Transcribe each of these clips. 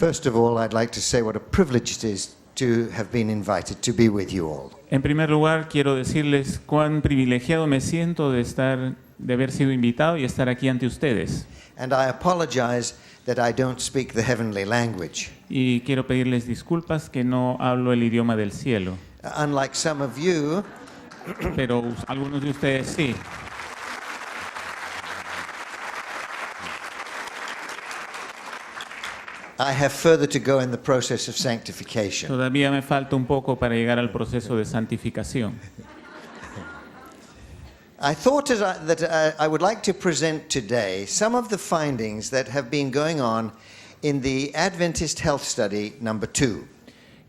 First of all, I'd like to say what a privilege it is to have been invited to be with you all. En primer lugar, quiero decirles cuán privilegiado me siento de haber sido invitado y estar aquí ante ustedes. And I apologize that I don't speak the heavenly language. Y quiero pedirles disculpas que no hablo el idioma del cielo. Unlike some of you, Pero algunos de ustedes sí. I have further to go in the process of sanctification. Todavía me falta un poco para llegar al proceso de santificación. I thought that I would like to present today some of the findings that have been going on in the Adventist Health Study number 2.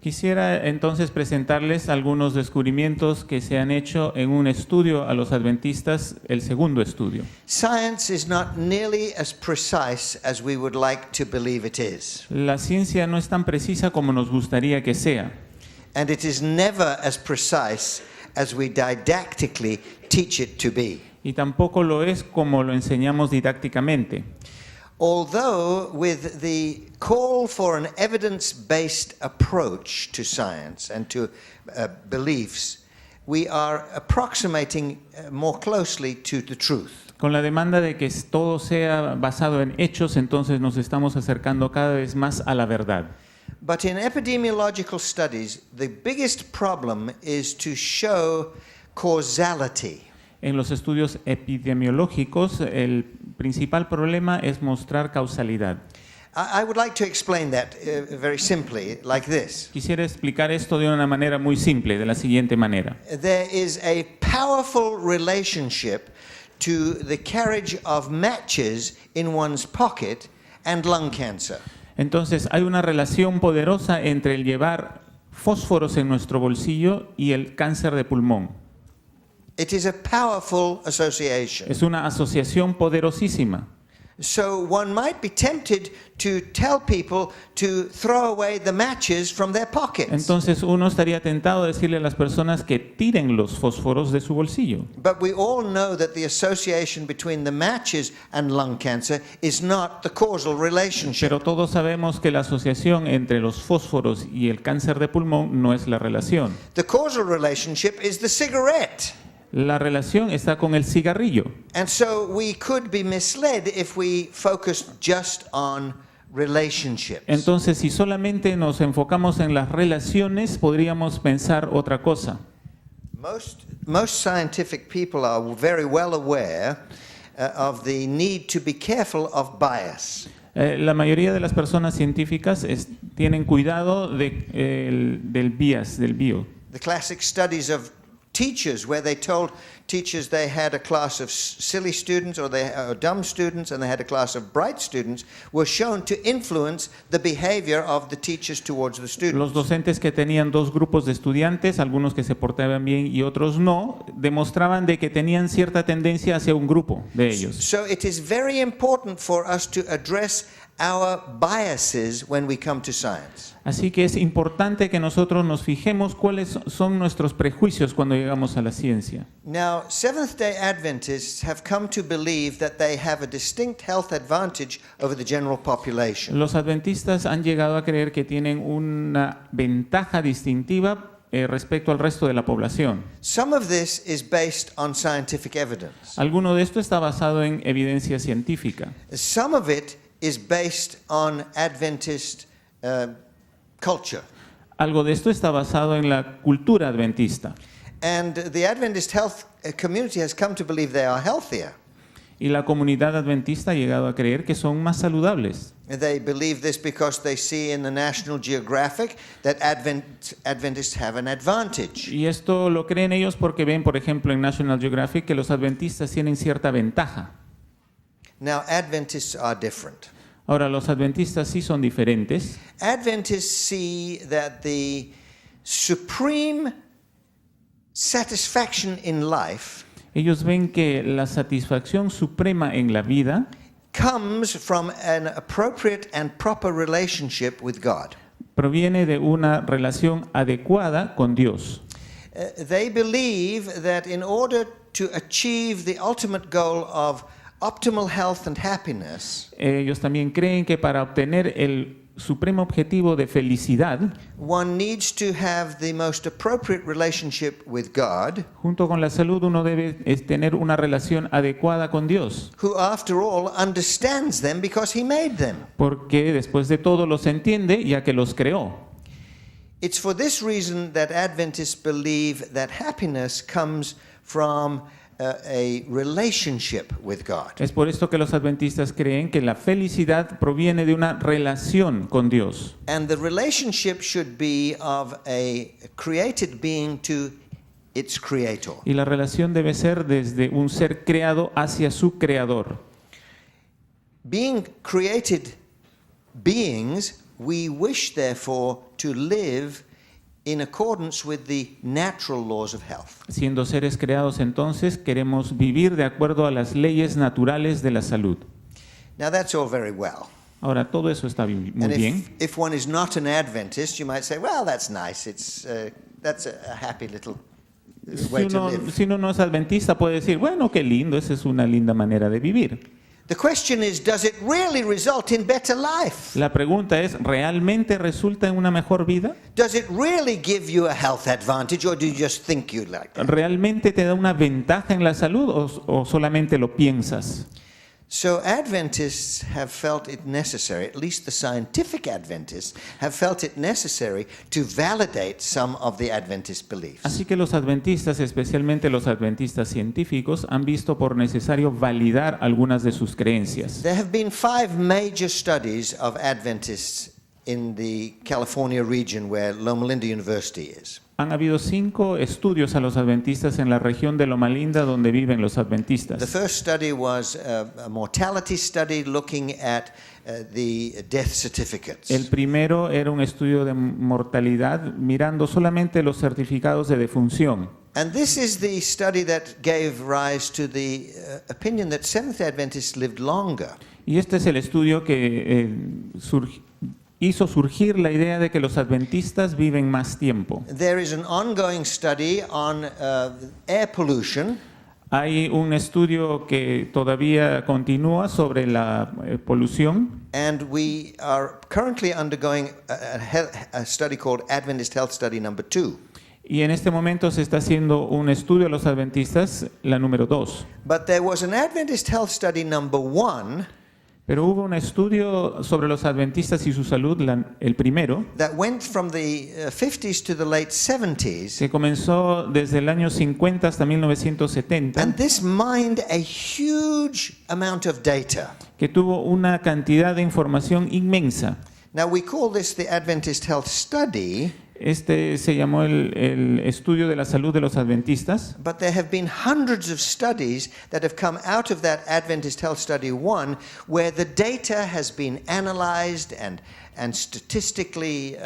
Quisiera entonces presentarles algunos descubrimientos que se han hecho en un estudio a los adventistas, el segundo estudio. Science is not nearly as precise as we would like to believe it is. La ciencia no es tan precisa como nos gustaría que sea. And it is never as precise as we didactically teach it to be. Y tampoco lo es como lo enseñamos didácticamente. Although with the call for an evidence-based approach to science and to beliefs, we are approximating more closely to the truth. Con la demanda de que todo sea basado en hechos, entonces nos estamos acercando cada vez más a la verdad. But in epidemiological studies, the biggest problem is to show causality. En los estudios epidemiológicos, el principal problema es mostrar causalidad. I would like to explain that very simply, like this. Quisiera explicar esto de una manera muy simple, de la siguiente manera. There is a powerful relationship to the carriage of matches in one's pocket and lung cancer. Entonces, hay una relación poderosa entre el llevar fósforos en nuestro bolsillo y el cáncer de pulmón. It is a powerful association. Es una asociación poderosísima. So one might be tempted to tell people to throw away the matches from their pockets. Entonces uno estaría tentado a decirle a las personas que tiren los fósforos de su bolsillo. But we all know that the association between the matches and lung cancer is not the causal relationship. Pero todos sabemos que la asociación entre los fósforos y el cáncer de pulmón no es la relación. The causal relationship is the cigarette. La relación está con el cigarrillo. And so we could be misled if we focused just on relationships. Entonces, si solamente nos enfocamos en las relaciones, podríamos pensar otra cosa. Most scientific people are very well aware of the need to be careful of bias. La mayoría de las personas científicas tienen cuidado del bias, del bio. The classic studies of teachers, where they told teachers they had a class of silly students or dumb students and they had a class of bright students, were shown to influence the behavior of the teachers towards the students. Los docentes que tenían dos grupos de estudiantes, algunos que se portaban bien y otros no, demostraban de que tenían cierta tendencia hacia un grupo de ellos. So it is very important for us to address our biases when we come to science. Así que es importante que nosotros nos fijemos cuáles son nuestros prejuicios cuando llegamos a la ciencia. Now, Seventh-day Adventists have come to believe that they have a distinct health advantage over the general population. Los adventistas han llegado a creer que tienen una ventaja distintiva respecto al resto de la población. Some of this is based on scientific evidence. Alguno de esto está basado en evidencia científica. Some of it is based on Adventist culture. Algo de esto está basado en la cultura adventista. And the Adventist health community has come to believe they are healthier. Y la comunidad adventista ha llegado a creer que son más saludables. They believe this because they see in the National Geographic that Adventists have an advantage. Y esto lo creen ellos porque ven, por ejemplo, en National Geographic que los adventistas tienen cierta ventaja. Now, Adventists are different. Ahora, los adventistas sí son diferentes. Adventists see that the supreme satisfaction in life Ellos ven que la satisfacción suprema en la vida comes from an appropriate and proper relationship with God. proviene de una relación adecuada con Dios. They believe that in order to achieve the ultimate goal of optimal health and happiness, Ellos también creen que para obtener el supremo objetivo de felicidad, one needs to have the most appropriate relationship with God, junto con la salud uno debe tener una relación adecuada con Dios, who after all understands them because he made them. porque después de todo los entiende ya que los creó. It's for this reason that Adventists believe that happiness comes from a relationship with God. Es por esto que los adventistas creen que la felicidad proviene de una relación con Dios. And the relationship should be of a created being to its creator. Y la relación debe ser desde un ser creado hacia su creador. Being created beings, we wish therefore to live in accordance with the natural laws of health. Siendo seres creados, entonces, queremos vivir de acuerdo a las leyes naturales de la salud. Now that's all very well. Ahora, todo eso está muy And bien. if one is not an Adventist, you might say, well, that's nice. That's a happy little way to live. Si uno no es adventista, puede decir, bueno, qué lindo, esa es una linda manera de vivir. The question is, does it really result in better life? La pregunta es, ¿realmente resulta en una mejor vida? Does it really give you a health advantage, or do you just think you'd like that? ¿Realmente te da una ventaja en la salud o solamente lo piensas? So Adventists have felt it necessary, at least the scientific Adventists have felt it necessary to validate some of the Adventist beliefs. Así que los adventistas, especialmente los adventistas científicos, han visto por necesario validar algunas de sus creencias. There have been 5 major studies of Adventists in the California region where Loma Linda University is. Han habido 5 estudios a los adventistas en la región de Loma Linda donde viven los The adventistas. first study was a mortality study looking at the death certificates. El primero era un estudio de mortalidad mirando solamente los certificados de defunción. And this is the study that gave rise to the opinion that Seventh Adventists lived longer. Y este es el estudio que hizo surgir la idea de que los adventistas viven más tiempo. There is an ongoing study on air pollution. Hay un estudio que todavía continúa sobre la polución. And we are currently undergoing a study called Adventist Health Study Number 2. Y en este momento se está haciendo un estudio a los adventistas, la número 2. But there was an Adventist Health Study Number 1 Pero hubo un estudio sobre los adventistas y su salud, el primero, that went from the 50s to the late 70s. que comenzó desde el año 50 hasta 1970, And this mined a huge amount of data. que tuvo una cantidad de información inmensa. Now we call this the Adventist Health Study, Este se llamó el estudio de la salud de los adventistas, but there have been hundreds of studies that have come out of that Adventist Health Study 1 where the data has been analyzed and statistically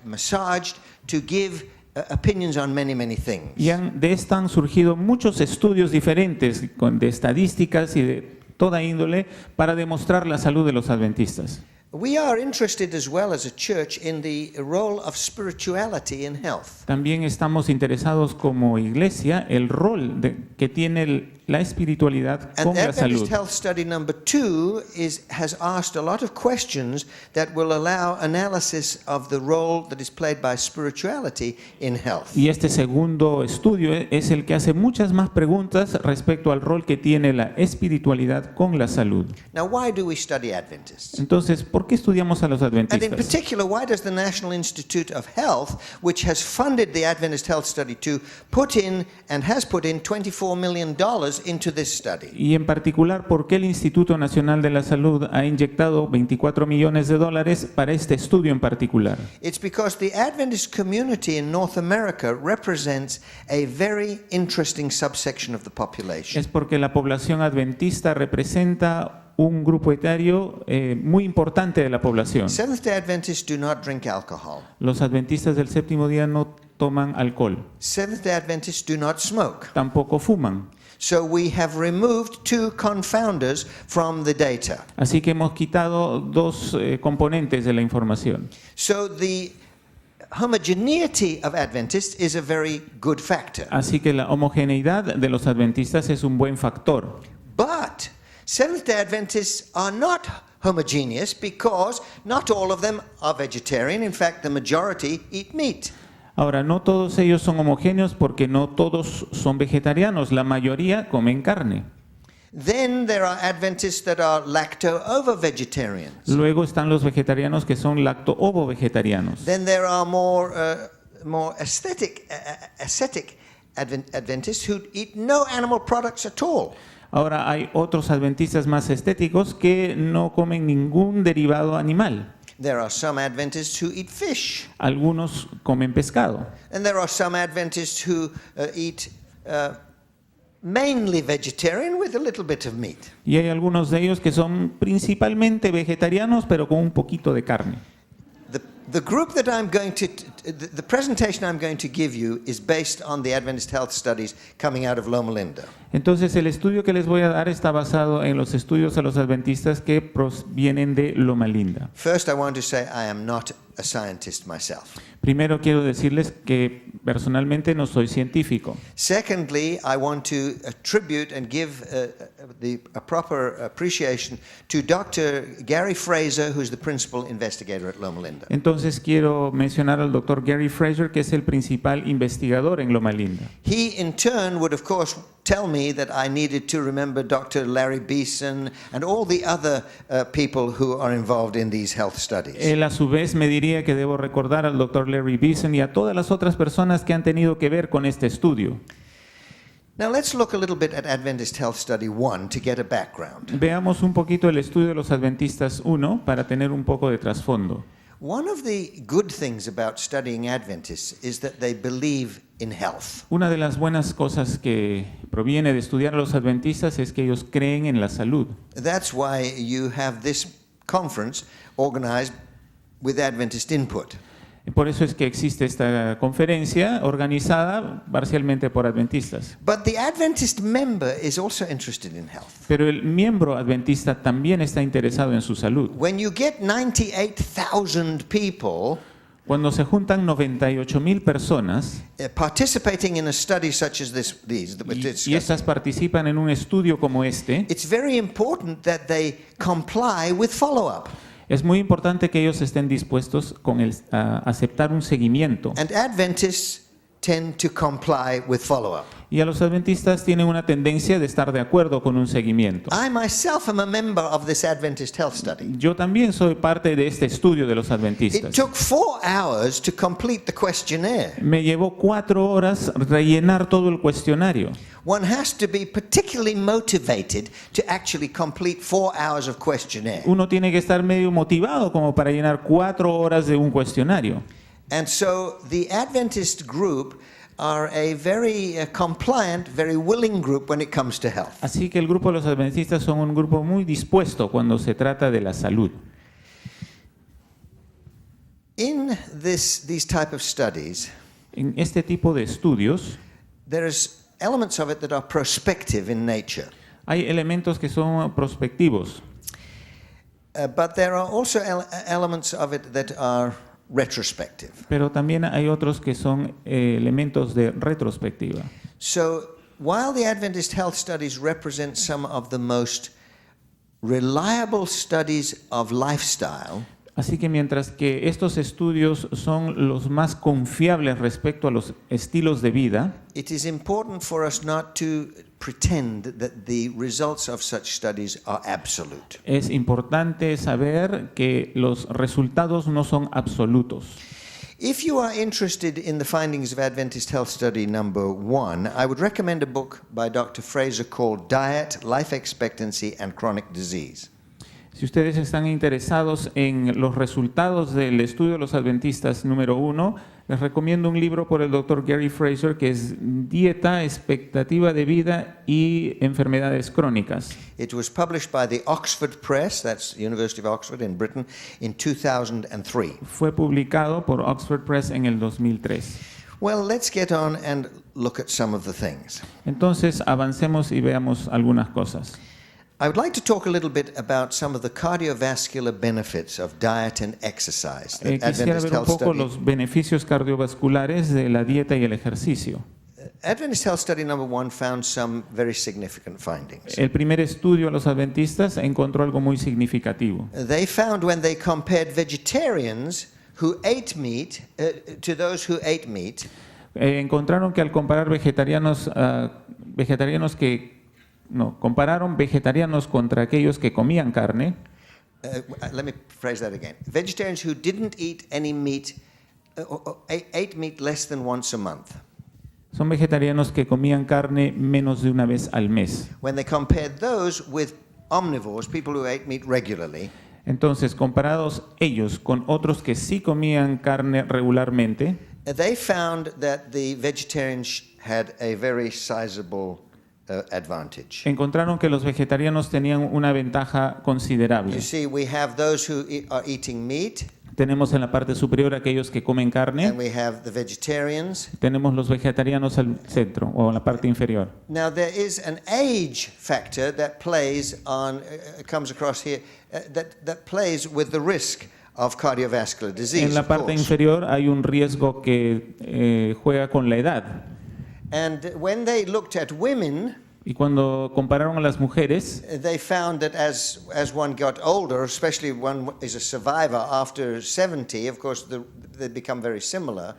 massaged to give opinions on many, many things. y de esta han surgido muchos estudios diferentes de estadísticas y de toda índole para demostrar la salud de los adventistas. We are interested as well as a church in the role of spirituality in health. También estamos interesados como iglesia el rol que tiene la espiritualidad And con the la salud. Adventist Health Study Number 2 has asked a lot of questions that will allow analysis of the role that is played by spirituality in health. Y este segundo estudio es el que hace muchas más preguntas respecto al rol que tiene la espiritualidad con la salud. Now, why do we study Adventists? Entonces, ¿por qué estudiamos a los And in adventistas? particular, why does the National Institute of Health, which has funded the Adventist Health Study 2, put in $24 million into this study? Y en particular, ¿por qué el Instituto Nacional de la Salud ha inyectado $24 millones para este estudio en particular? It's because the Adventist community in North America represents a very interesting subsection of the population. Es porque la población adventista representa un grupo etario muy importante de la población. Seventh-day Adventists do not drink alcohol. Los adventistas del séptimo día no toman alcohol, Seventh-day Adventists do not smoke. tampoco fuman. So we have removed 2 confounders from the data. Así que hemos quitado 2 componentes de la información. So the homogeneity of Adventists is a very good factor. Así que la homogeneidad de los adventistas es un buen factor. But Seventh-day Adventists are not homogeneous because not all of them are vegetarian. In fact, the majority eat meat. Ahora, no todos ellos son homogéneos porque no todos son vegetarianos, la mayoría comen carne. Then there are Adventists that are lacto-ovo-vegetarians. Luego están los vegetarianos que son lacto-ovo-vegetarianos. Then there are more ascetic Adventists who eat no animal products at all. Ahora hay otros adventistas más estéticos que no comen ningún derivado animal. There are some Adventists who eat fish. Algunos comen pescado. And there are some Adventists who eat mainly vegetarian with a little bit of meat. Y hay algunos de ellos que son principalmente vegetarianos, pero con un poquito de carne. The group that I'm going to, the presentation I'm going to give you is based on the Adventist health studies coming out of Loma Linda. Entonces, el estudio que les voy a dar está basado en los estudios a los adventistas que vienen de Loma Linda. First, I want to say I am not a scientist myself. Primero quiero decirles que personalmente no soy científico. Secondly, I want to attribute and give a proper appreciation to Dr. Gary Fraser, who's the principal investigator at Loma Linda. Entonces quiero mencionar al Dr. Gary Fraser, que es el principal investigador en Loma Linda. He, in turn, would of course tell me that I needed to remember Dr. Larry Beeson and all the other people who are involved in these health studies. Él a su vez me diría que debo recordar al Dr. Larry Beeson y a todas las otras personas que han tenido que ver con este estudio. Now let's look a little bit at Adventist Health Study 1 to get a background. Veamos un poquito el estudio de los Adventistas 1 para tener un poco de trasfondo. One of the good things about studying Adventists is that they believe in health. Una de las buenas cosas que proviene de estudiar a los adventistas es que ellos creen en la salud. That's why you have this conference organized with Adventist input. Por eso es que existe esta conferencia organizada parcialmente por adventistas. But the Adventist member is also interested in health. Pero el miembro adventista también está interesado en su salud. When you get 98,000 people cuando se juntan 98,000 personas participating in a study such as these y estas participan en un estudio como este, it's very important that they comply with follow-up. Es muy importante que ellos estén dispuestos a aceptar un seguimiento. And Adventists tend to comply with follow-up. Y a los adventistas tienen una tendencia de estar de acuerdo con un seguimiento. I myself am a member of this Adventist health study. Yo también soy parte de este estudio de los adventistas. It took 4 hours to complete the questionnaire. Me llevó 4 horas rellenar todo el cuestionario. One has to be particularly motivated to actually complete 4 hours of questionnaire. Uno tiene que estar medio motivado como para llenar 4 horas de un cuestionario. And so the Adventist group are a very compliant, very willing group when it comes to health. Así que el grupo de los adventistas son un grupo muy dispuesto cuando se trata de la salud. In these type of studies, en este tipo de estudios, there's elements of it that are prospective in nature. Hay elementos que son prospectivos. But there are also elements of it that are retrospective. Pero también hay otros que son elementos de retrospectiva. So, while the Adventist health studies represent some of the most reliable studies of lifestyle, así que mientras que estos estudios son los más confiables respecto a los estilos de vida, it is important for us not to pretend that the results of such studies are absolute. Es importante saber que los resultados no son absolutos. If you are interested in the findings of Adventist Health Study number 1, I would recommend a book by Dr. Fraser called Diet, Life Expectancy and Chronic Disease. Si ustedes están interesados en los resultados del estudio de los adventistas número 1, les recomiendo un libro por el Dr. Gary Fraser que es Dieta, Expectativa de Vida y Enfermedades Crónicas. It was published by the Oxford Press, that's University of Oxford in Britain, in 2003. Fue publicado por Oxford Press en el 2003. Well, let's get on and look at some of the things. Entonces, avancemos y veamos algunas cosas. I would like to talk a little bit about some of the cardiovascular benefits of diet and exercise. Quisiera ver un poco los beneficios cardiovasculares de la dieta y el ejercicio. Adventist Health Study number 1 found some very significant findings. El primer estudio a los adventistas encontró algo muy significativo. They found when they compared vegetarians who ate meat to those who ate meat, Encontraron que al comparar compararon vegetarianos contra aquellos que comían carne. let me phrase that again. Vegetarians who didn't eat any meat ate meat less than once a month. Son vegetarianos que comían carne menos de una vez al mes. When they compared those with omnivores, people who ate meat regularly, Entonces, comparados ellos con otros que sí comían carne regularmente, they found that the vegetarians had a very sizable advantage. encontraron que los vegetarianos tenían una ventaja considerable. You see, we have those who are eating meat, Tenemos en la parte superior aquellos que comen and carne, we have the vegetarians. tenemos los vegetarianos al centro o en la parte inferior. Now, there is an age factor that plays on, comes across here, that plays with the risk of cardiovascular disease. En la of parte course. inferior hay un riesgo que juega con la edad. And when they looked at women, Y cuando compararon a las mujeres, they found that as one got older, especially one is a survivor after 70, of course, they become very similar.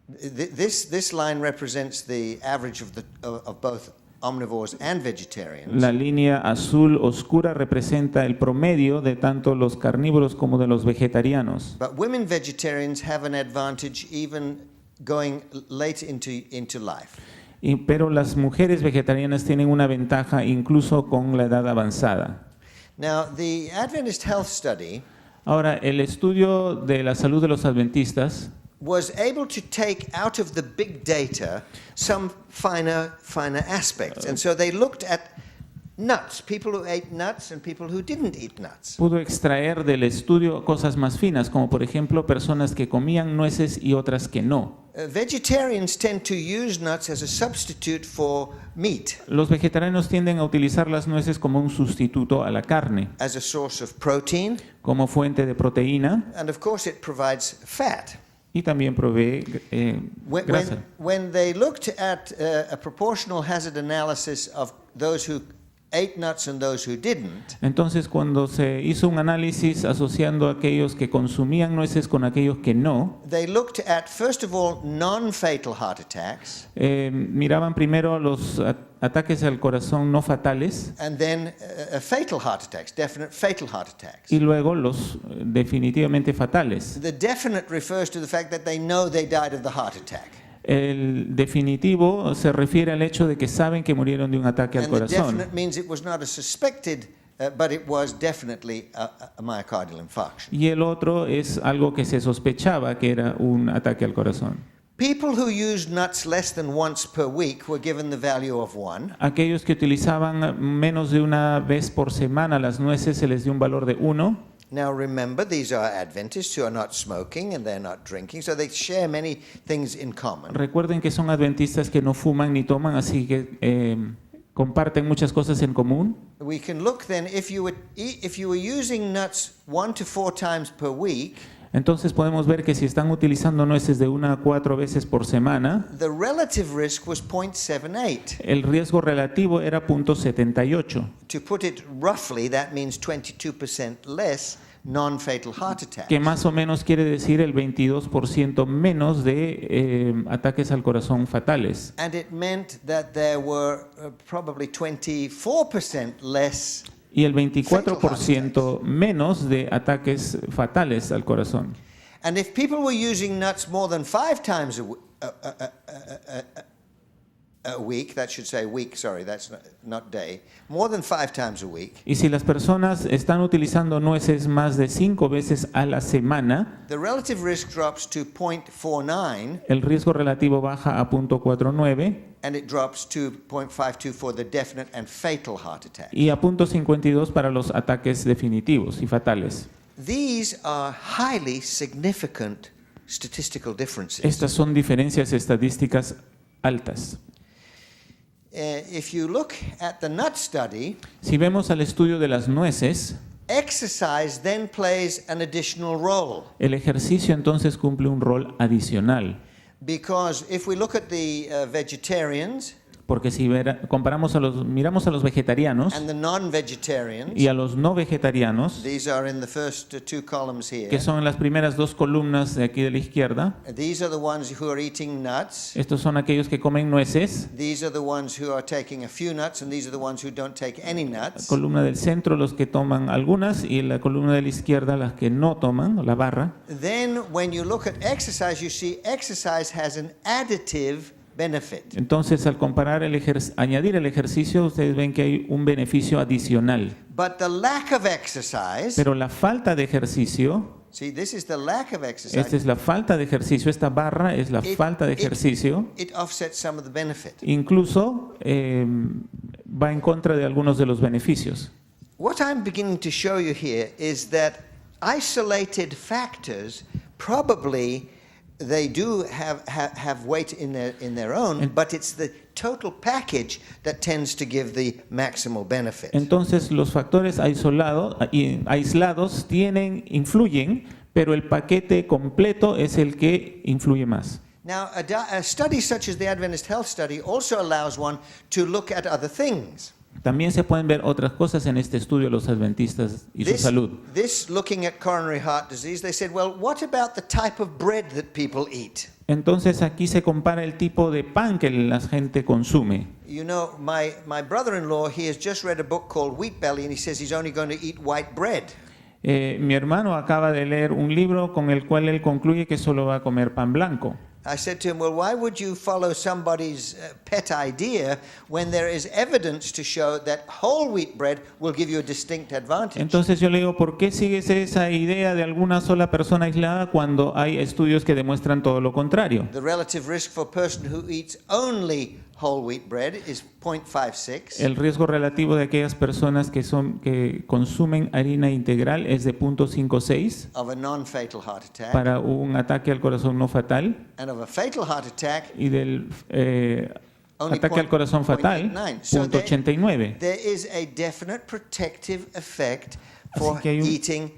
This line represents the average of both omnivores and vegetarians. la línea azul oscura representa el promedio de tanto los carnívoros como de los vegetarianos. But women vegetarians have an advantage even going late into life. Pero las mujeres vegetarianas tienen una ventaja incluso con la edad avanzada. Now, the Adventist Health Study Ahora, el estudio de la salud de los adventistas was able to take out of the big data some finer aspects. And so they looked at nuts, people who ate nuts and people who didn't eat nuts. pudo extraer del estudio cosas más finas, como por ejemplo personas que comían nueces y otras que no. Vegetarians tend to use nuts as a substitute for meat, Los vegetarianos tienden a utilizar las nueces como un sustituto a la carne, as a source of protein, como fuente de proteína, and of course it provides fat. y también provee grasa. When they looked at a proportional hazard analysis of those who ate nuts and those who didn't, Entonces, cuando se hizo un análisis asociando a aquellos que consumían nueces con aquellos que no, they looked at, first of all, non-fatal heart attacks, miraban primero los ataques al corazón no fatales and then fatal heart attacks, definite fatal heart attacks. y luego los definitivamente fatales. The definite refers to the fact that they know they died of the heart attack. El definitivo se refiere al hecho de que saben que murieron de un ataque al And the corazón. definite means it was not a suspected, but it was definitely a myocardial infarction. Y el otro es algo que se sospechaba que era un ataque al corazón. People who used nuts less than once per week were given the value of 1. Aquellos que utilizaban menos de una vez por semana las nueces se les dio un valor de 1. Now remember, these are Adventists who are not smoking and they're not drinking, so they share many things in common. Recuerden que son adventistas que no fuman ni toman, así que comparten muchas cosas en común. We can look then, if you were using nuts 1 to 4 times per week, Entonces podemos ver que si están utilizando nueces de 1 a 4 veces por semana, the relative risk was 0.78. el riesgo relativo era 0.78, To put it roughly, that means 22% less non-fatal heart attacks. que más o menos quiere decir el 22% menos de ataques al corazón fatales. And it meant that there were probably 24% less. Y el 24% menos de ataques fatales al corazón. And if people were using nuts more than 5 times a week, that should say week, sorry, that's not day, more than 5 times a week, Y si las personas están utilizando nueces más de 5 veces a la semana, the relative risk drops to 0.49 el riesgo relativo baja a 0.49 and it drops to 0.52 for the definite and fatal heart attack. y a 0.52 para los ataques definitivos y fatales. These are highly significant statistical differences. Estas son diferencias estadísticas altas. If you look at the nut study, Si vemos al estudio de las nueces, exercise then plays an additional role. el ejercicio entonces cumple un rol adicional. Because if we look at the vegetarians Porque si miramos a los vegetarianos and the non-vegetarians, y a los no vegetarianos, these are in the first two columns here. que son en las primeras dos columnas de aquí de la izquierda, These are the ones who are eating nuts. estos son aquellos que comen nueces. These are the ones who are taking a few nuts, and these are the ones who don't take any La nuts. columna del centro, los que toman algunas, y la columna de la izquierda, las que no toman, la barra. Then when you look at exercise, you see exercise has an additive benefit. Entonces, al comparar añadir el ejercicio, ustedes ven que hay un beneficio adicional. But the lack of exercise, Pero la falta de ejercicio, see, this is the lack of esta exercise. es la falta de ejercicio, esta barra es la falta de ejercicio, It offsets some of the benefit. incluso va en contra de algunos de los beneficios. What I'm beginning to show you here is that isolated factors probably they do have weight in their own, but it's the total package that tends to give the maximal benefit. Entonces, los factores aislados influyen, pero el paquete completo es el que influye más. Now, a study such as the Adventist Health Study also allows one to look at other things. También se pueden ver otras cosas en este estudio de los adventistas y su salud. This looking at coronary heart disease, they said, well, what about the type of bread that people eat? Entonces aquí se compara el tipo de pan que la gente consume. You know, my brother-in-law, he has just read a book called Wheat Belly, and he says he's only going to eat white bread. Mi hermano acaba de leer un libro con el cual él concluye que solo va a comer pan blanco. I said to him, well, why would you follow somebody's pet idea when there is evidence to show that whole wheat bread will give you a distinct advantage? Entonces yo le digo, ¿por qué sigues esa idea de alguna sola persona aislada cuando hay estudios que demuestran todo lo contrario? The relative risk for a person who eats only whole wheat bread is 0.56. El riesgo relativo de aquellas personas que consumen harina integral es de 0.56 of a non-fatal heart attack, para un ataque al corazón no fatal, and of a fatal heart attack, y del only ataque al corazón fatal, 0.89. So 0.89. there is a definite protective effect for Así que hay un- eating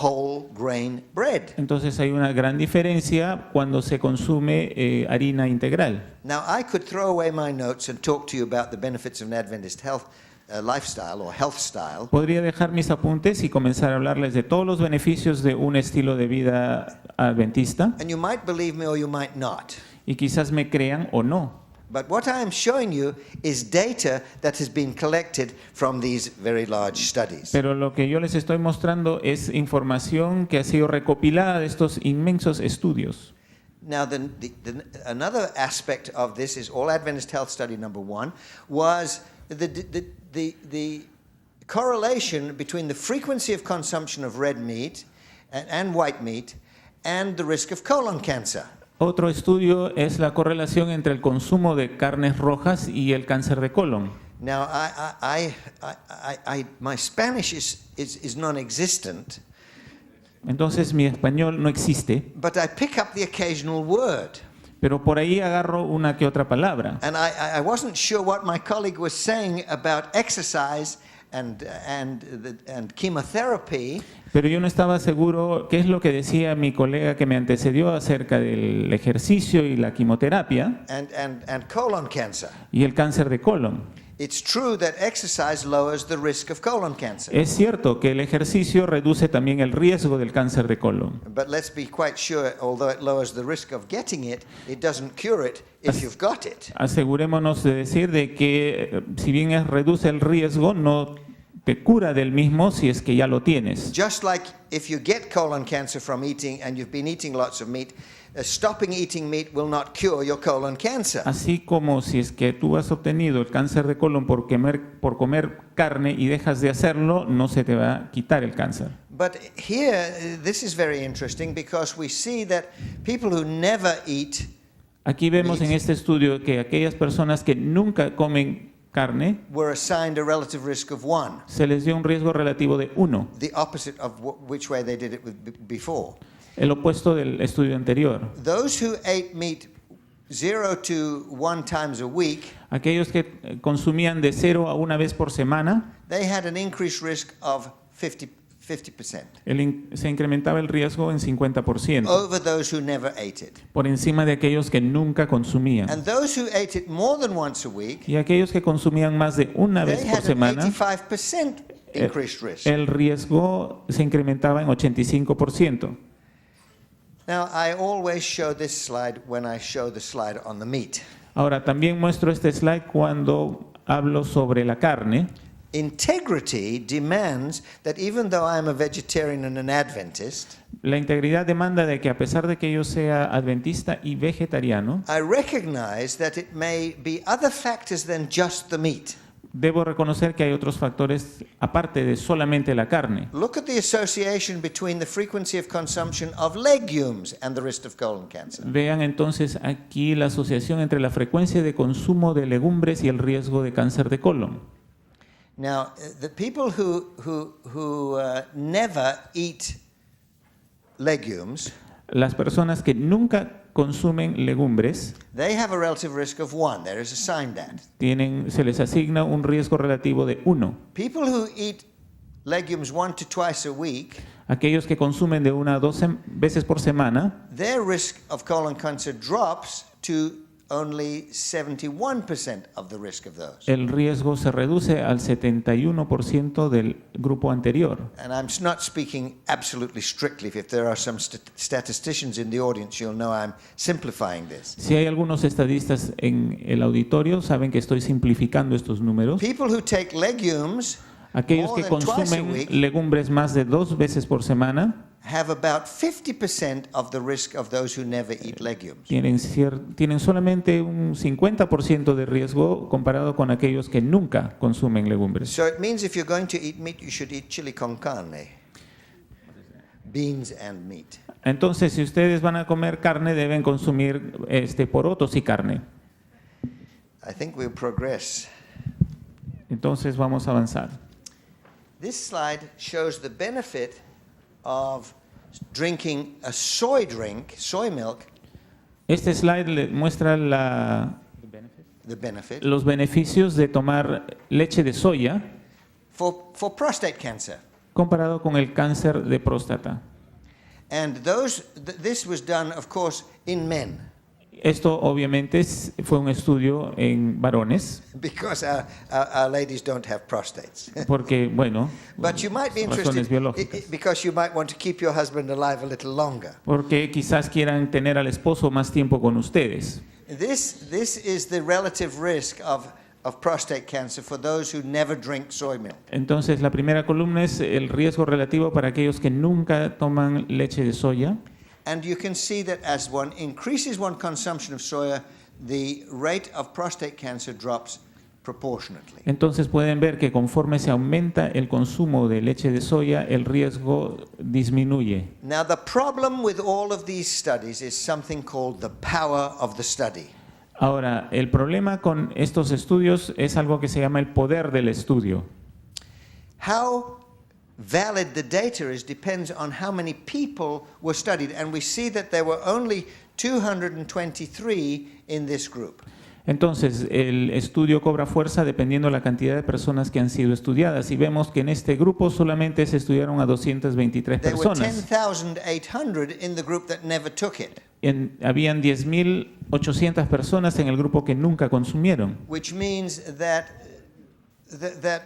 whole grain bread. Entonces hay una gran diferencia cuando se consume harina integral. Now, I could throw away my notes and talk to you about the benefits of an Adventist health lifestyle or health style, Podría dejar mis apuntes y comenzar a hablarles de todos los beneficios de un estilo de vida adventista, and you might believe me or you might not. y quizás me crean o no. But what I am showing you is data that has been collected from these very large studies. Pero lo que yo les estoy mostrando es información que ha sido recopilada de estos inmensos estudios. Now, another aspect of this is All Adventist Health Study number 1 was the correlation between the frequency of consumption of red meat and white meat and the risk of colon cancer. Otro estudio es la correlación entre el consumo de carnes rojas y el cáncer de colon. Now, my Spanish is non-existent, Entonces mi español no existe, but I pick up the occasional word. pero por ahí agarro una que otra palabra. And I wasn't sure what my colleague was saying about exercise and chemotherapy. Pero yo no estaba seguro qué es lo que decía mi colega que me antecedió acerca del ejercicio y la quimioterapia And colon cancer. y el cáncer de colon. It's true that exercise lowers the risk of colon cancer. Es cierto que el ejercicio reduce también el riesgo del cáncer de colon. But let's be quite sure, although it lowers the risk of getting it, it doesn't cure it if you've got it. Asegurémonos de decir de que si bien reduce el riesgo, no te cura del mismo si es que ya lo tienes. Just like if you get colon cancer from eating and you've been eating lots of meat, stopping eating meat will not cure your colon cancer. Así como si es que tú has obtenido el cáncer de colon por comer carne y dejas de hacerlo, no se te va a quitar el cáncer. But here, this is very interesting because we see that people who never eat Aquí vemos en este estudio que aquellas personas que nunca comen carne, were assigned a relative risk of 1, se les dio un riesgo relativo de 1, the opposite of which way they did it before. el opuesto del estudio anterior. Those who ate meat 0 to 1 times a week, Aquellos que consumían de 0 a 1 vez por semana, they had an increased risk of 50%. 50%. Se incrementaba el riesgo en 50%, Over those who never ate it. por encima de aquellos que nunca consumían. And those who ate it more than once a week, Y aquellos que consumían más de una vez they por had an semana, 85% increased risk. el riesgo se incrementaba en 85%. Now, I always show this slide when I show the slide on the meat. Ahora, también muestro este slide cuando hablo sobre la carne. Integrity demands that even though I'm a vegetarian and an Adventist, La integridad demanda de que a pesar de que yo sea adventista y vegetariano, I recognize that it may be other factors than just the meat. debo reconocer que hay otros factores aparte de solamente la carne. Look at the association between the frequency of consumption of legumes and the risk of colon cancer. Vean entonces aquí la asociación entre la frecuencia de consumo de legumbres y el riesgo de cáncer de colon. Now, the people who never eat legumes, Las personas que nunca consumen legumbres they have a relative risk of 1. There is a sign that. se les asigna un riesgo relativo de 1. People who eat legumes 1 to 2 a week, Aquellos que consumen de 1 a 2 veces por semana, their risk of colon cancer drops to only 71% of the risk of those. el riesgo se reduce al 71% del grupo anterior. And I'm not speaking absolutely strictly. If there are some statisticians in the audience, you'll know I'm simplifying this. Si hay algunos estadistas en el auditorio, saben que estoy simplificando estos números. People who take legumes Aquellos more que than twice a consumen week legumbres más de 2 veces por semana have about 50% of the risk of those who never eat legumes. tienen solamente un 50% de riesgo comparado con aquellos que nunca consumen legumbres. So it means if you're going to eat meat, you should eat chili con carne. Beans and meat. Entonces, si ustedes van a comer carne, deben consumir porotos y carne. I think we'll progress. Entonces, vamos a avanzar. This slide shows the benefit of drinking a soy drink, soy milk, Este slide le muestra the benefit, los beneficios de tomar leche de soya for prostate cancer. comparado con el cáncer de próstata. And this was done, of course, in men. Esto obviamente fue un estudio en varones, Because our ladies don't have prostates. porque, bueno, But you might be razones interested biológicas. because you might want to keep your husband alive a little longer. Porque quizás quieran tener al esposo más tiempo con ustedes. This is the relative risk of prostate cancer for those who never drink soy milk. Entonces, la primera columna es el riesgo relativo para aquellos que nunca toman leche de soya. And you can see that as one increases one consumption of soya, the rate of prostate cancer drops proportionately. Entonces pueden ver que conforme se aumenta el consumo de leche de soya, el riesgo disminuye. Now, the problem with all of these studies is something called the power of the study. Ahora, el problema con estos estudios es algo que se llama el poder del estudio. How valid the data is depends on how many people were studied, and we see that there were only 223 in this group. Entonces, el estudio cobra fuerza dependiendo de la cantidad de personas que han sido estudiadas. Y vemos que en este grupo solamente se estudiaron a 223 There were personas. 10,800 in the group that never took it, Habían 10.800 personas en el grupo que nunca consumieron. which means that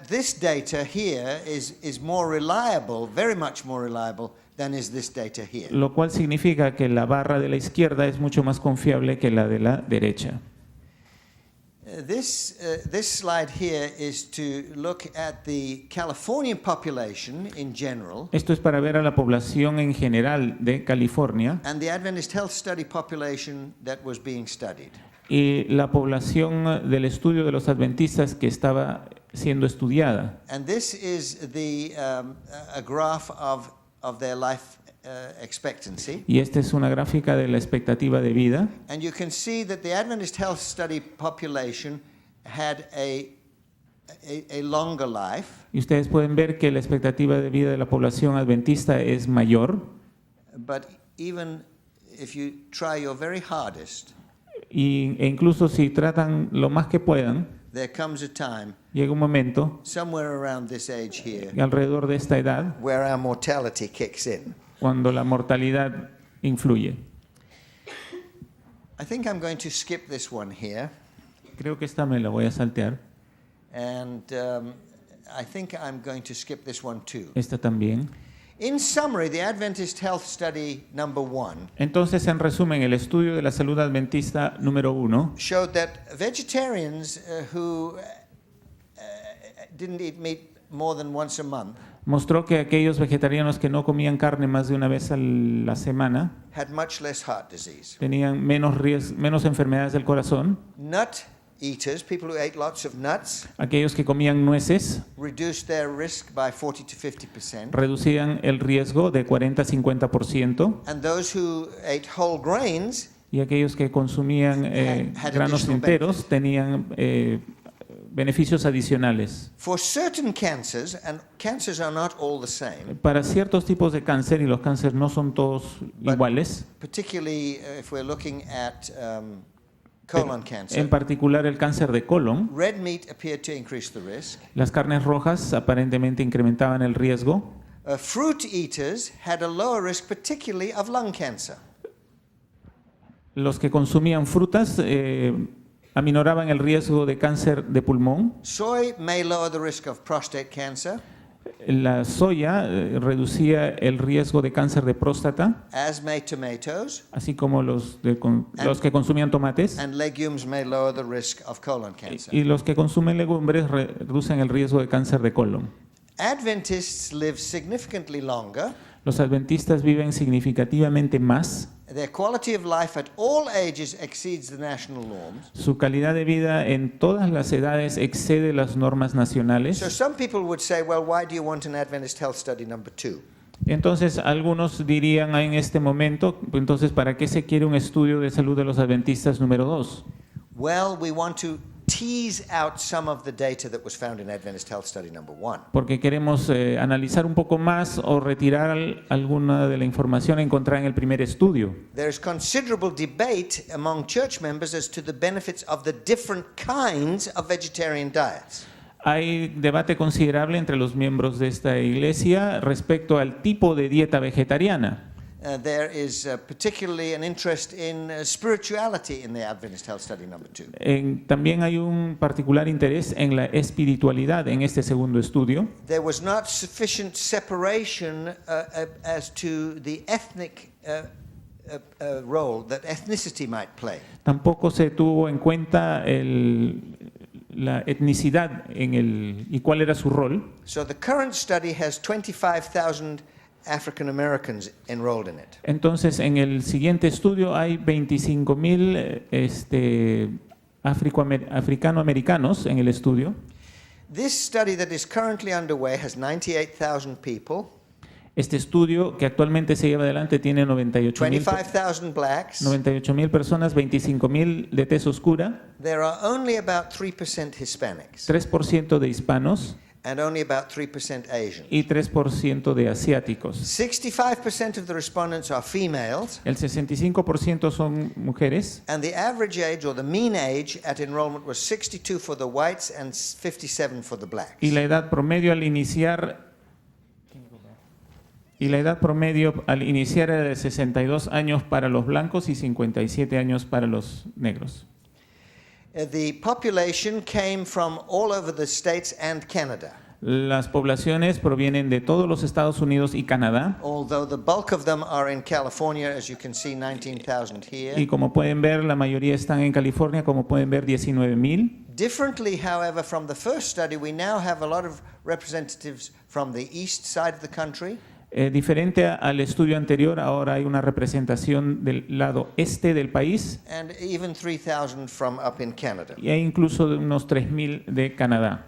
this data here is more reliable, very much more reliable than is this data here. Lo cual significa que la barra de la izquierda es mucho más confiable que la de la derecha. This slide here is to look at the Californian population in general Esto es para ver a la población en general de California and the Adventist Health Study population that was being studied. y la población del estudio de los adventistas que estaba siendo estudiada. And this is a graph of their life expectancy. Y esta es una gráfica de la expectativa de vida. And you can see that the Adventist Health Study population had a longer life, Y ustedes pueden ver que la expectativa de vida de la población adventista es mayor. but even if you try your very hardest, E incluso si tratan lo más que puedan, there comes a time, llega un momento, somewhere around this age here, alrededor de esta edad, where our mortality kicks in. cuando la mortalidad influye. I think I'm going to skip this one here, Creo que esta me la voy a saltear. and I think I'm going to skip this one too. Esta también. In summary, the Adventist Health Study number 1 Entonces, en resumen, el estudio de la salud adventista número 1 showed that vegetarians who didn't eat meat more than once a month mostró que aquellos vegetarianos que no comían carne más de una vez a la semana had much less heart disease. tenían menos enfermedades del corazón. Nut eaters, people who ate lots of nuts, Aquellos que comían nueces reduced their risk by 40 to 50%. reducían el riesgo de 40 a 50%, And those who ate whole grains y aquellos que consumían Had granos additional enteros tenían beneficios adicionales. for certain cancers, and cancers are not all the same, Para ciertos tipos de cáncer, y los cánceres no son todos iguales, particularly if we're looking at colon cancer, en particular el cáncer de colon, red meat appeared to increase the risk. las carnes rojas aparentemente incrementaban el riesgo. Fruit eaters had a lower risk, particularly of lung cancer. Los que consumían frutas aminoraban el riesgo de cáncer de pulmón. Soy may lower the risk of prostate cancer, La soya reducía el riesgo de cáncer de próstata, as may tomatoes, así como los que consumían tomates. and legumes may lower the risk of colon cancer. Y los que consumen legumbres reducen el riesgo de cáncer de colon. Adventists live significantly longer. Los adventistas viven significativamente más. Their quality of life at all ages exceeds the national norms. Su calidad de vida en todas las edades excede las normas So nacionales. some people would say, well, why do you want an Adventist Health Study number 2? Entonces, algunos dirían en este momento, entonces, ¿para qué se quiere un estudio de salud de los adventistas número 2? Well, we want to tease out some of the data that was found in Adventist Health Study number 1. Porque queremos analizar un poco más o retirar alguna de la información encontrada en el primer estudio. There is considerable debate among church members as to the benefits of the different kinds of vegetarian diets. Hay debate considerable entre los miembros de esta iglesia respecto al tipo de dieta vegetariana. There is particularly an interest in spirituality in the Adventist Health Study number 2. También hay un particular interés en la espiritualidad en este segundo estudio. There was not sufficient separation as to the ethnic role that ethnicity might play. Tampoco se tuvo en cuenta la etnicidad y cuál era su rol. So the current study has 25,000 African Americans enrolled in it. Entonces, en el siguiente estudio hay 25,000 africano-americanos en el estudio. This study that is currently underway has 98,000 people, Este estudio que actualmente se lleva adelante tiene 25,000 blacks. 98,000 personas, 25,000 de tez oscura, There are only about 3% Hispanics 3% de hispanos and only about 3% Asian. y 3% de asiáticos. 65% of the respondents are females, El 65% son mujeres and the average age or the mean age at enrollment was 62 for the whites and 57 for the blacks. y la edad promedio al iniciar era de 62 años para los blancos y 57 años para los negros. The population came from all over the states and Canada, Las poblaciones provienen de todos los Estados Unidos y Canadá, although the bulk of them are in California, as you can see, 19,000 here. y como pueden ver, la mayoría están en California, como pueden ver, 19,000. Differently, however, from the first study, we now have a lot of representatives from the east side of the country, Diferente al estudio anterior, ahora hay una representación del lado este del país and even 3,000 from up in Canada. y hay incluso unos 3,000 de Canadá.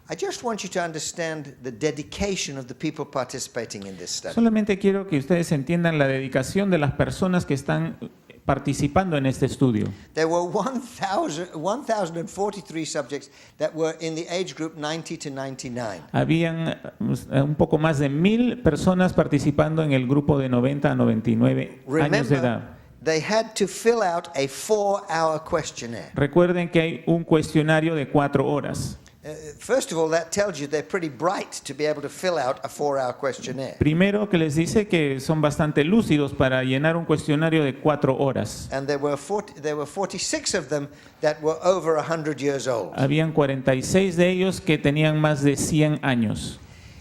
I just want you to understand the dedication of the people participating in this study. Solamente quiero que ustedes entiendan la dedicación de las personas que están participando en este estudio. There were 1,043 subjects that were in the age group 90 to 99. Habían un poco más de 1,000 personas participando en el grupo de 90 a 99 años de edad. they had to fill out a 4-hour questionnaire. Recuerden que hay un cuestionario de 4 horas. First of all, that tells you they're pretty bright to be able to fill out a 4-hour questionnaire. Primero que les dice que son bastante lúcidos para llenar un cuestionario de 4 horas. And there were 46 of them that were over 100 years old. Habían 46 de ellos que tenían más de 100 años.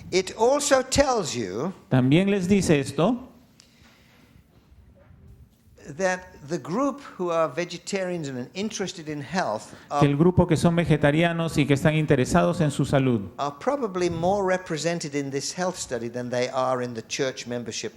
It also tells you También les dice esto, that the group who are vegetarians and interested in health que el grupo que son vegetarianos y que están interesados en su salud are probably more represented in this health study than they are in the church membership.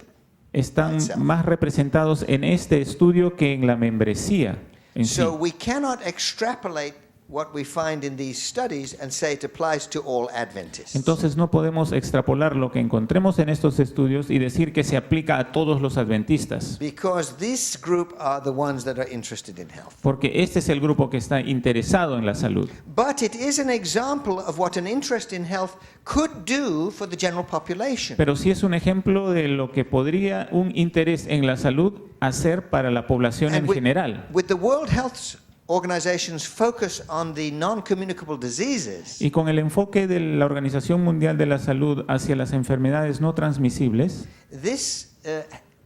están más representados en este estudio que en la membresía en sí. So we cannot extrapolate what we find in these studies and say it applies to all Adventists. Entonces no podemos extrapolar lo que encontremos en estos estudios y decir que se aplica a todos los adventistas. Because this group are the ones that are interested in health. Porque este es el grupo que está interesado en la salud. But it is an example of what an interest in health could do for the general population. Pero sí es un ejemplo de lo que podría un interés en la salud hacer para la población en general. With the World Health Organization's focus on the non-communicable diseases, Y con el enfoque de la Organización Mundial de la Salud hacia las enfermedades no transmisibles, this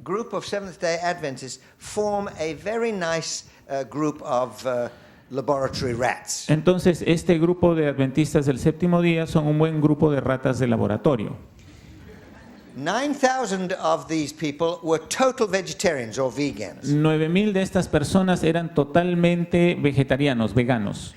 group of Seventh-day Adventists form a very nice group of laboratory rats. entonces este grupo de adventistas del séptimo día son un buen grupo de ratas de laboratorio. 9,000 of these people were total vegetarians or vegans. 9,000 de estas personas eran totalmente vegetarianos, veganos.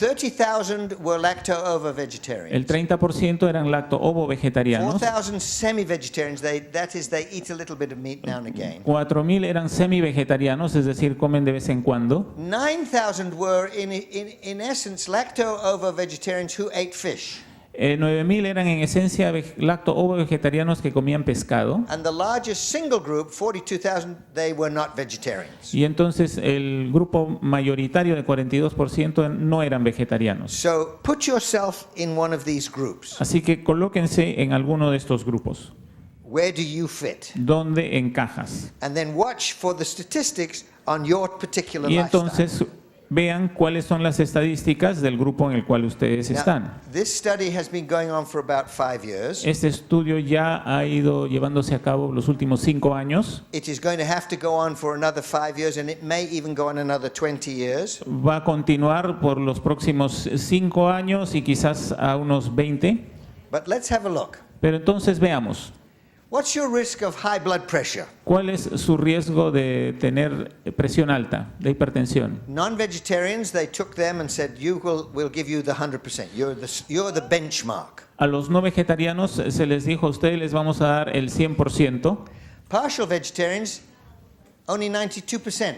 30,000 were lacto-ovo vegetarians. El 30% eran lacto-ovo vegetarianos. 4,000 semi-vegetarians, that is, they eat a little bit of meat now and again. 4,000 eran semi-vegetarianos, es decir, comen de vez en cuando. 9,000 were, in essence, lacto-ovo vegetarians who ate fish. 9,000 eran en esencia lacto-ovo vegetarianos que comían pescado. And the largest single group, 42,000, they were not vegetarians. Y entonces el grupo mayoritario de 42% no eran vegetarianos. So put yourself in one of these groups. Así que colóquense en alguno de estos grupos. Where do you fit? ¿Dónde encajas? And then watch for the statistics on your particular Y lifestyle. entonces vean cuáles son las estadísticas del grupo en el cual ustedes están. Now, this study has been going on for about 5 years. Este estudio ya ha ido llevándose a cabo los últimos 5 años. It is going to have to go on for another 5 years, and it may even go on another 20 years. Va a continuar por los próximos 5 años y quizás a unos 20. But let's have a look. Pero entonces veamos, What's your risk of high blood pressure? ¿cuál es su riesgo de tener presión alta, de hipertensión? Non-vegetarians, they took them and said, we'll give you the 100%. You're the benchmark. A los no vegetarianos se les dijo, a ustedes les vamos a dar el 100%. Partial vegetarians, only 92%.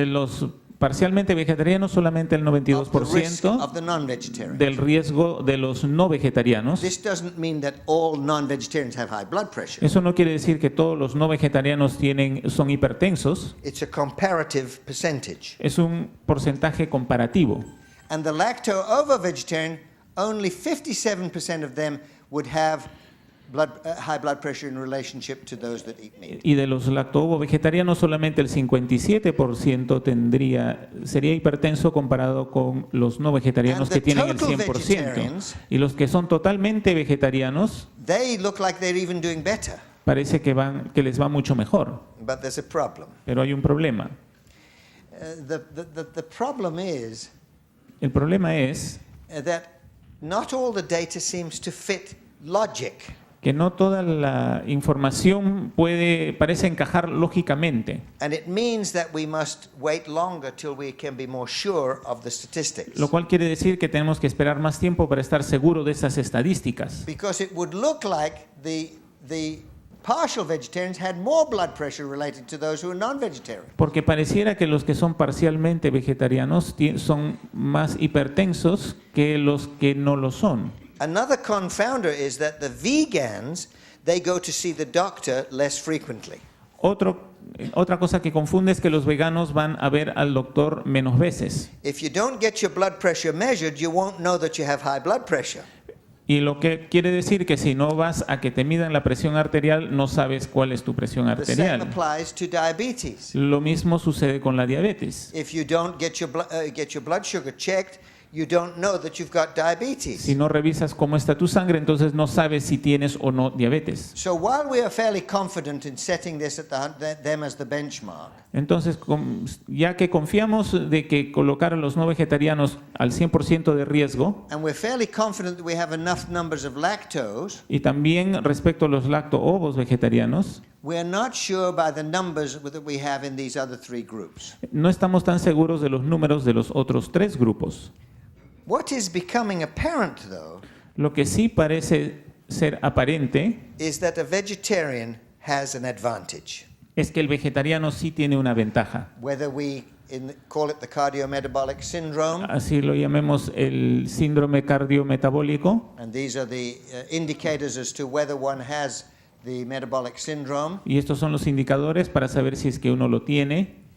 Los parcialmente vegetarianos solamente el Of the risk 92% of the non-vegetarians. del riesgo de los no vegetarianos. This doesn't mean that all non-vegetarians have high blood pressure. Eso no quiere decir que todos los no vegetarianos son hipertensos. It's a comparative percentage. Es un porcentaje comparativo. And the lacto-ovo vegetarian, only 57% of them would have high blood pressure in relationship to those that eat meat. Y de los lacto-ovo vegetarianos solamente el 57% sería hipertenso comparado con los no vegetarianos And que the tienen el total 100%. vegetarians, Y los que son totalmente vegetarianos they look like they're even doing better. parece que les va mucho mejor. But there's a problem. Pero hay un problema. The problem is El problema es that not all the data seems to fit logic. que no toda la información parece encajar lógicamente. And it means that we must wait longer till we can be more sure of the statistics. Lo cual quiere decir que tenemos que esperar más tiempo para estar seguros de esas estadísticas. Because it would look like the partial vegetarians had more blood pressure related to those who are non-vegetarian. Porque pareciera que los que son parcialmente vegetarianos son más hipertensos que los que no lo son. Another confounder is that the vegans, they go to see the doctor less frequently. Otra cosa que confunde es que los veganos van a ver al doctor menos veces. If you don't get your blood pressure measured, you won't know that you have high blood pressure. Y lo que quiere decir que si no vas a que te midan la presión arterial, no sabes cuál es tu presión The same arterial. applies to diabetes. Lo mismo sucede con la diabetes. If you don't get your blood sugar checked, you don't know that you've got diabetes. Si no revisas cómo está tu sangre, entonces no sabes si tienes o no diabetes. So while we are fairly confident in setting this at them as the benchmark, Entonces, ya que confiamos de que colocar a los no vegetarianos al 100% de riesgo, and we're fairly confident that we have enough numbers of lactose, y también respecto a los lacto-ovos vegetarianos, we're not sure by the numbers that we have in these other three groups. no estamos tan seguros de los números de los otros 3 grupos. What is becoming apparent, though, Lo que sí parece ser aparente is that a vegetarian has an advantage. es que el vegetariano sí tiene una ventaja. Whether we call it the cardiometabolic syndrome, Así lo llamemos el síndrome cardiometabólico, and these are the indicators as to whether one has the metabolic syndrome. y estos son los indicadores para saber si es que uno lo tiene.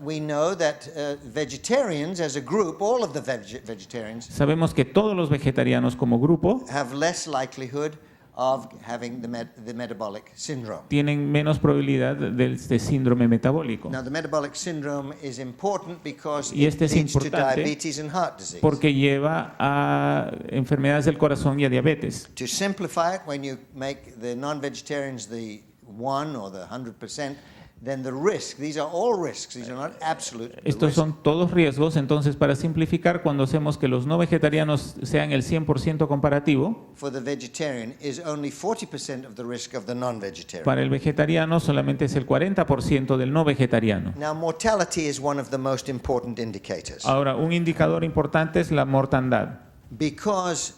We know that vegetarians as a group, all of the vegetarians, Sabemos que todos los vegetarianos como grupo have less likelihood of having the metabolic syndrome. tienen menos probabilidad de este síndrome metabólico. Now, the metabolic syndrome is important because Y it este es leads to importante diabetes and heart disease. porque lleva a enfermedades del corazón y a diabetes. To simplify it, when you make the non-vegetarians the 1 or the 100%, then the risk, these are all risks, these are not absolute. The Estos risk son todos riesgos, entonces para simplificar, cuando hacemos que los no vegetarianos sean el 100% comparativo, for the vegetarian is only 40% of the risk of the non-vegetarian. para el vegetariano solamente es el 40% del no vegetariano. Now, mortality is one of the most important indicators Ahora, un indicador importante es la mortandad, because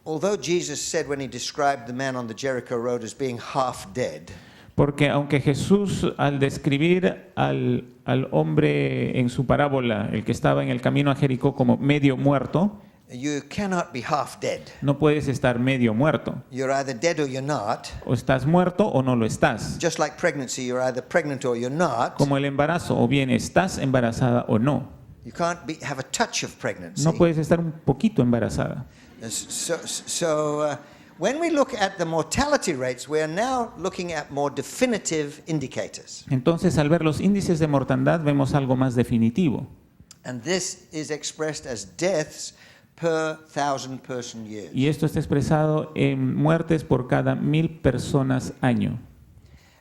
although Jesus said when he described the man on the Jericho road as being half dead, porque aunque Jesús al describir al hombre en su parábola, el que estaba en el camino a Jericó como medio muerto, you cannot be half dead. no puedes estar medio muerto. You're either dead or you're not. O estás muerto o no lo estás. Just like pregnancy, you're either pregnant or you're not. Como el embarazo, o bien estás embarazada o no. You can't have a touch of pregnancy. No puedes estar un poquito embarazada. So when we look at the mortality rates, we are now looking at more definitive indicators. Entonces, al ver los índices de mortandad, vemos algo más definitivo. And this is expressed as deaths per 1,000 person years. Y esto está expresado en muertes por cada 1,000 personas año.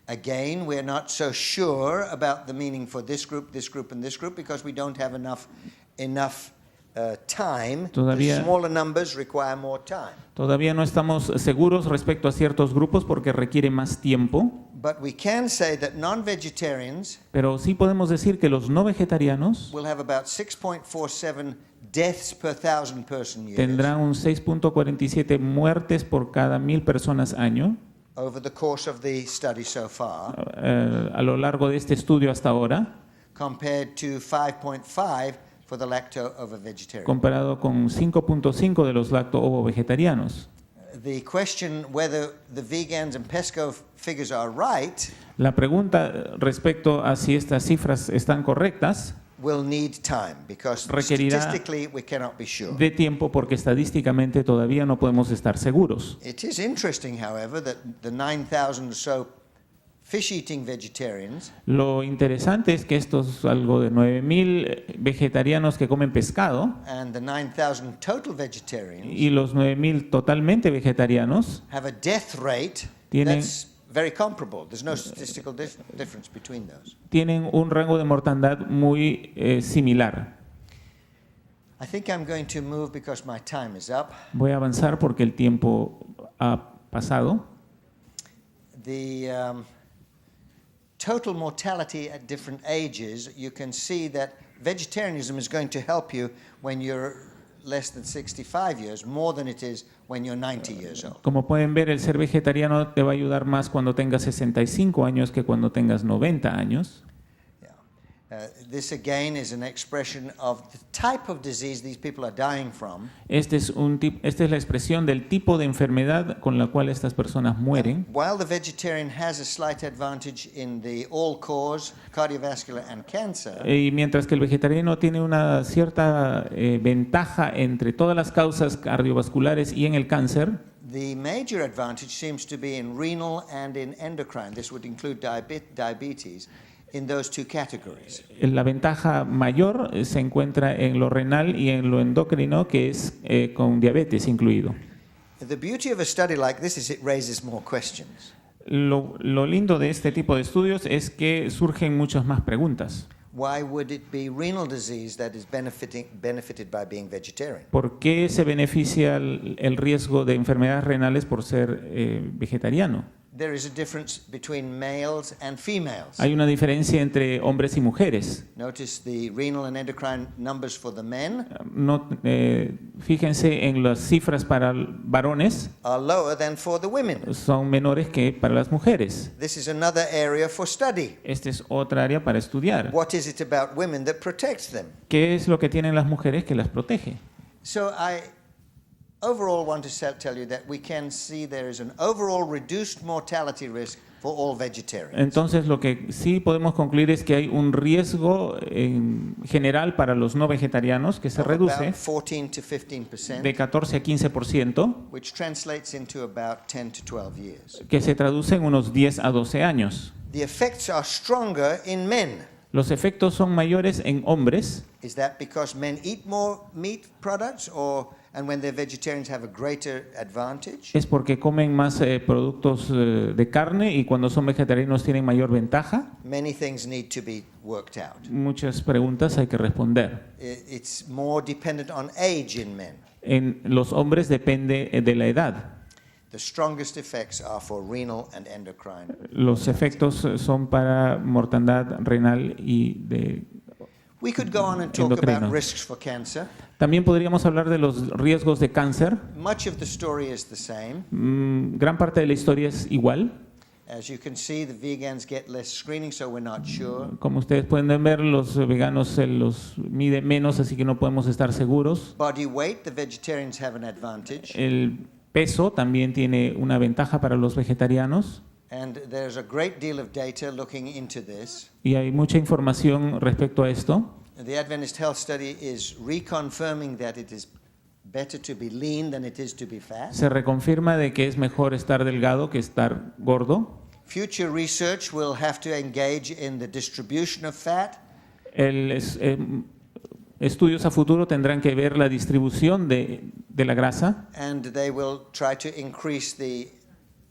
Again, we're not so sure about the meaning for this group, and this group because we don't have enough time. Todavía- The smaller numbers require more time. Todavía no estamos seguros respecto a ciertos grupos porque requiere más tiempo, But we can say that non-vegetarians pero sí podemos decir que los no vegetarianos will have about 6.47 deaths per 1,000 person years tendrán un 6.47 muertes por cada 1,000 personas año over the course of the study so far, a lo largo de este estudio hasta ahora, compared to 5.5 for the lacto-ovo-vegetarian. comparado con 5.5 de los lacto-ovo vegetarianos. The question whether the vegans and pesco figures are right La pregunta respecto a si estas cifras están correctas will need time because Requerirá statistically we cannot be sure. de tiempo porque estadísticamente todavía no podemos estar seguros. It is interesting, however, that the 9,000 or so fish-eating vegetarians Lo interesante es que estos algo de 9,000 vegetarianos que comen pescado and the 9,000 total vegetarians y los 9,000 totalmente vegetarianos have a death rate Tienen- that's very comparable. There's no statistical difference between those. tienen un rango de mortandad muy similar. I think I'm going to move because my time is up. Voy a avanzar porque el tiempo ha pasado. The total mortality at different ages, you can see that vegetarianism is going to help you when you're less than 65 years, more than it is when you're 90 years old. Como pueden ver, el ser vegetariano te va a ayudar más cuando tengas 65 años que cuando tengas 90 años. Yeah. This again is an expression of the type of disease these people are dying from. Esta es la expresión del tipo de enfermedad con la cual estas personas mueren. While the vegetarian has a slight advantage in the all-cause, cardiovascular and cancer, Y mientras que el vegetariano tiene una cierta ventaja entre todas las causas cardiovasculares y en el cáncer, the major advantage seems to be in renal and in endocrine. This would include diabetes. In those two categories. La ventaja mayor se encuentra en lo renal y en lo endocrino, que es con diabetes incluido. The beauty of a study like this is it raises more questions. Lo lindo de este tipo de estudios es que surgen muchas más preguntas. Why would it be renal disease that is benefited by being vegetarian? ¿Por qué se beneficia el riesgo de enfermedades renales por ser vegetariano? There is a difference between males and females. Hay una diferencia entre hombres y mujeres. Notice the renal and endocrine numbers for the men Fíjense en las cifras para varones, are lower than for the women. son menores que para las mujeres. This is another area for study. Esta es otra área para estudiar. What is it about women that protects them? ¿Qué es lo que tienen las mujeres que las protege? So I overall want to tell you that we can see there is an overall reduced mortality risk for all vegetarians. Entonces lo que sí podemos concluir es que hay un riesgo en general para los no vegetarianos que se reduce About 14 to 15%, de 14 a 15%, which translates into about 10 to 12 years. que se traduce en unos 10 a 12 años. The effects are stronger in men. Los efectos son mayores en hombres. Is that because men eat more meat products and when they're vegetarians have a greater advantage? Es porque comen más productos de carne y cuando son vegetarianos tienen mayor ventaja. Many things need to be worked out. Muchas preguntas hay que responder. It's more dependent on age in men. En los hombres depende de la edad. The strongest effects are for renal and endocrine. Los efectos son para mortandad renal y de We could go on and talk endocrino. about risks for cancer. También podríamos hablar de los riesgos de cáncer. Much of the story is the same. Gran parte de la historia es igual. As you can see, the vegans get less screening, so we're not sure. Como ustedes pueden ver, los veganos se los mide menos, así que no podemos estar seguros. Body weight, the vegetarians have an advantage. El peso también tiene una ventaja para los vegetarianos. And there's a great deal of data looking into this. Y hay mucha información respecto a esto. The Adventist Health Study is reconfirming that it is better to be lean than it is to be fat. Se reconfirma de que es mejor estar delgado que estar gordo. Future research will have to engage in the distribution of fat. Estudios a futuro tendrán que ver la distribución de la grasa. And they will try to increase the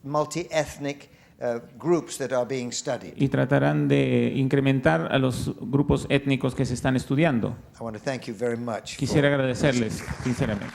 multi-ethnic groups that are being studied. Y tratarán de incrementar a los grupos étnicos que se están estudiando. I want to thank you very much. Quisiera agradecerles sinceramente.